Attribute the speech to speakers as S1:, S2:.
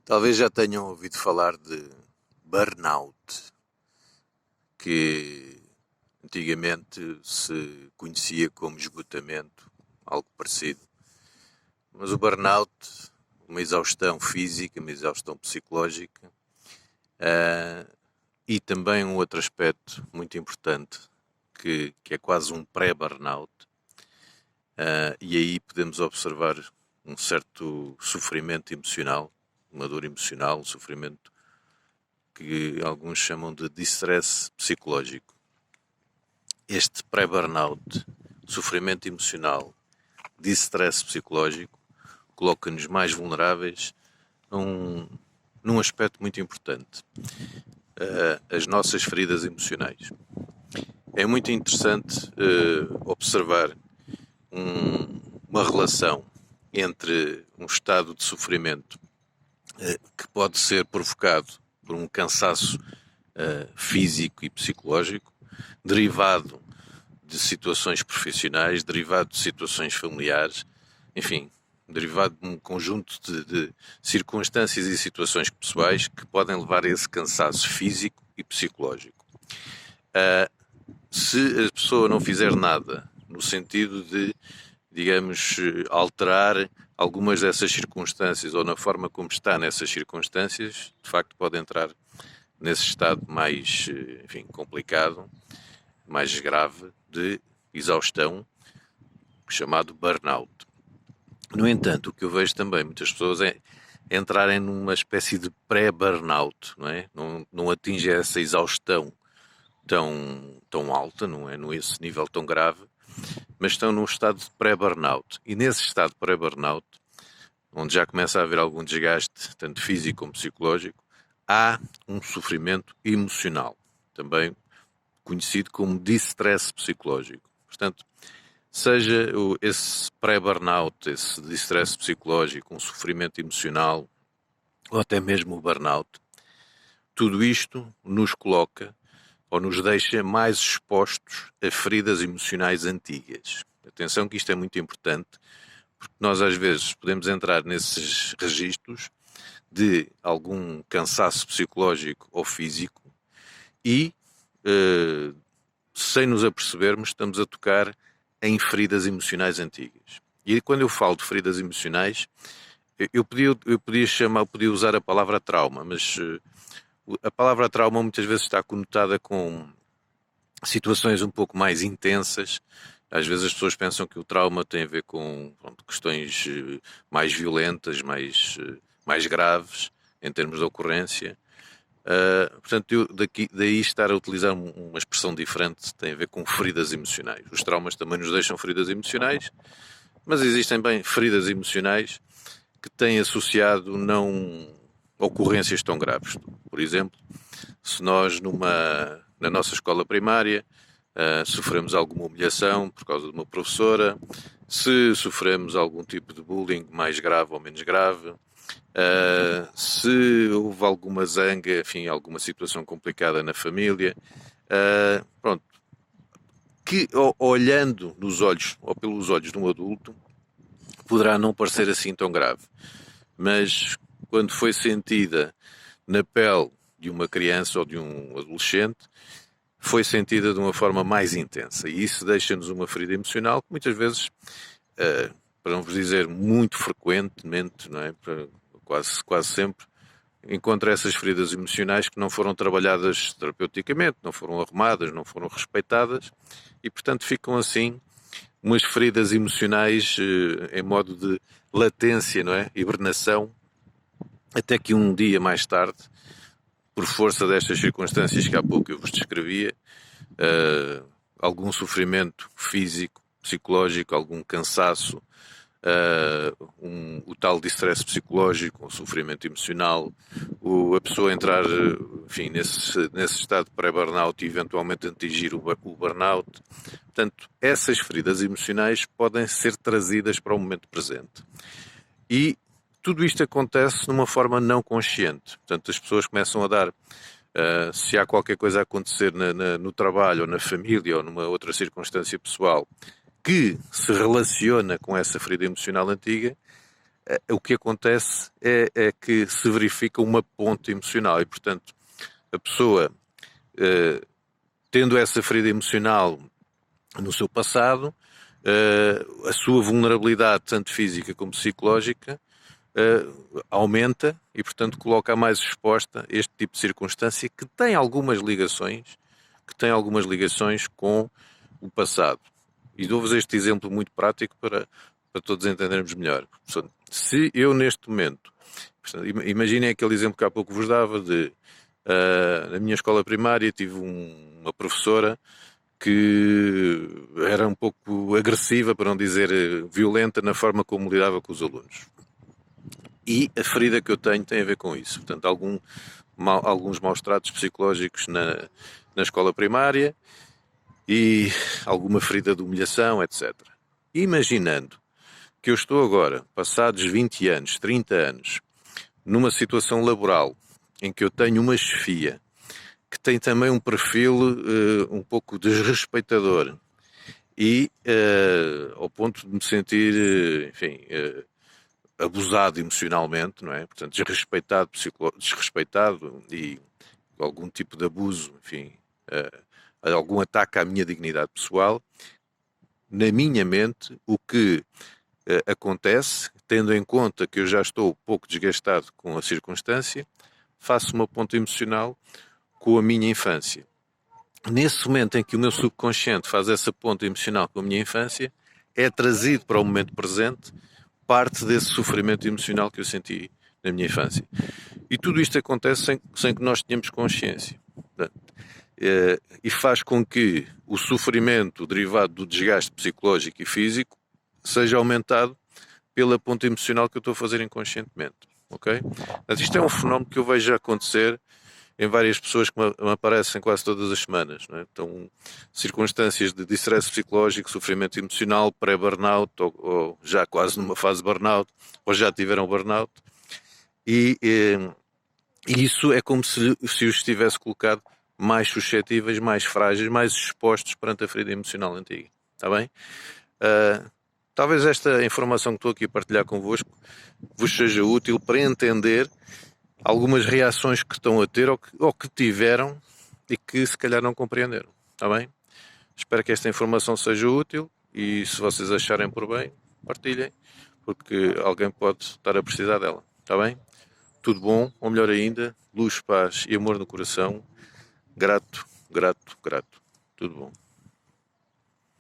S1: Talvez já tenham ouvido falar de burnout, que antigamente se conhecia como esgotamento, algo parecido. Mas o burnout, uma exaustão física, uma exaustão psicológica, e também um outro aspecto muito importante, que é quase um pré-burnout, e aí podemos observar um certo sofrimento emocional, uma dor emocional, um sofrimento que alguns chamam de distress psicológico. Este pré-burnout, sofrimento emocional, distress psicológico, coloca-nos mais vulneráveis num aspecto muito importante, as nossas feridas emocionais. É muito interessante observar uma relação entre um estado de sofrimento que pode ser provocado por um cansaço físico e psicológico, derivado de situações profissionais, derivado de situações familiares, enfim, derivado de um conjunto de circunstâncias e situações pessoais que podem levar a esse cansaço físico e psicológico. Se a pessoa não fizer nada no sentido de, digamos, alterar algumas dessas circunstâncias ou na forma como está nessas circunstâncias, de facto pode entrar nesse estado mais, enfim, complicado, mais grave de exaustão, chamado burnout. No entanto, o que eu vejo também muitas pessoas é entrarem numa espécie de pré-burnout, não é? Não atingem essa exaustão tão alta, não é? Nesse nível tão grave, mas estão num estado de pré-burnout. E nesse estado de pré-burnout, onde já começa a haver algum desgaste, tanto físico como psicológico, há um sofrimento emocional, também conhecido como distress psicológico. Portanto, seja esse pré-burnout, esse distress psicológico, um sofrimento emocional, ou até mesmo o burnout, tudo isto nos coloca ou nos deixa mais expostos a feridas emocionais antigas. Atenção que isto é muito importante, porque nós às vezes podemos entrar nesses registros de algum cansaço psicológico ou físico e, sem nos apercebermos, estamos a tocar em feridas emocionais antigas. E quando eu falo de feridas emocionais, eu podia usar a palavra trauma, mas a palavra trauma muitas vezes está conotada com situações um pouco mais intensas. Às vezes as pessoas pensam que o trauma tem a ver com questões mais violentas, mais graves em termos de ocorrência. Portanto, daí estar a utilizar uma expressão diferente tem a ver com feridas emocionais. Os traumas também nos deixam feridas emocionais, mas existem bem feridas emocionais que têm associado não ocorrências tão graves. Por exemplo, se nós na nossa escola primária sofremos alguma humilhação por causa de uma professora, se sofremos algum tipo de bullying mais grave ou menos grave, se houve alguma zanga, enfim, alguma situação complicada na família, pronto, que olhando nos olhos ou pelos olhos de um adulto poderá não parecer assim tão grave, mas quando foi sentida na pele de uma criança ou de um adolescente, foi sentida de uma forma mais intensa, e isso deixa-nos uma ferida emocional que muitas vezes, para não vos dizer muito frequentemente, não é? Quase sempre, encontra essas feridas emocionais que não foram trabalhadas terapeuticamente, não foram arrumadas, não foram respeitadas, e portanto ficam assim umas feridas emocionais em modo de latência, não é? Hibernação, até que um dia mais tarde, por força destas circunstâncias que há pouco eu vos descrevia, algum sofrimento físico, psicológico, algum cansaço, o tal distress psicológico, o sofrimento emocional, a pessoa entrar, enfim, nesse estado de pré-burnout e eventualmente atingir o burnout. Portanto, essas feridas emocionais podem ser trazidas para o momento presente. E tudo isto acontece numa forma não consciente. Portanto, as pessoas começam a dar, se há qualquer coisa a acontecer no trabalho, ou na família, ou numa outra circunstância pessoal, que se relaciona com essa ferida emocional antiga, o que acontece é que se verifica uma ponte emocional e, portanto, a pessoa, tendo essa ferida emocional no seu passado, a sua vulnerabilidade, tanto física como psicológica, aumenta e, portanto, coloca mais exposta este tipo de circunstância que tem algumas ligações, com o passado. E dou-vos este exemplo muito prático para todos entendermos melhor. Portanto, se eu neste momento, imaginem aquele exemplo que há pouco vos dava de na minha escola primária tive uma professora que era um pouco agressiva, para não dizer violenta, na forma como lidava com os alunos. E a ferida que eu tenho tem a ver com isso. Portanto, alguns maus tratos psicológicos na escola primária e alguma ferida de humilhação, etc. Imaginando que eu estou agora, passados 20 anos, 30 anos, numa situação laboral em que eu tenho uma chefia que tem também um perfil um pouco desrespeitador e ao ponto de me sentir, enfim, abusado emocionalmente, não é? Portanto, desrespeitado e algum tipo de abuso, enfim, algum ataque à minha dignidade pessoal. Na minha mente, o que acontece, tendo em conta que eu já estou um pouco desgastado com a circunstância, faço uma ponta emocional com a minha infância. Nesse momento em que o meu subconsciente faz essa ponta emocional com a minha infância, é trazido para o momento presente parte desse sofrimento emocional que eu senti na minha infância. E tudo isto acontece sem que nós tenhamos consciência. E faz com que o sofrimento derivado do desgaste psicológico e físico seja aumentado pela ponta emocional que eu estou a fazer inconscientemente. Ok? Mas isto é um fenómeno que eu vejo acontecer em várias pessoas que me aparecem quase todas as semanas. Não é? Então, circunstâncias de distress psicológico, sofrimento emocional, pré-burnout, ou já quase numa fase de burnout, ou já tiveram burnout, e isso é como se os tivesse colocado mais suscetíveis, mais frágeis, mais expostos perante a ferida emocional antiga. Está bem? Talvez esta informação que estou aqui a partilhar convosco vos seja útil para entender algumas reações que estão a ter ou que tiveram e que se calhar não compreenderam. Está bem? Espero que esta informação seja útil e se vocês acharem por bem, partilhem, porque alguém pode estar a precisar dela. Está bem? Tudo bom, ou melhor ainda, luz, paz e amor no coração. Grato, grato, grato. Tudo bom.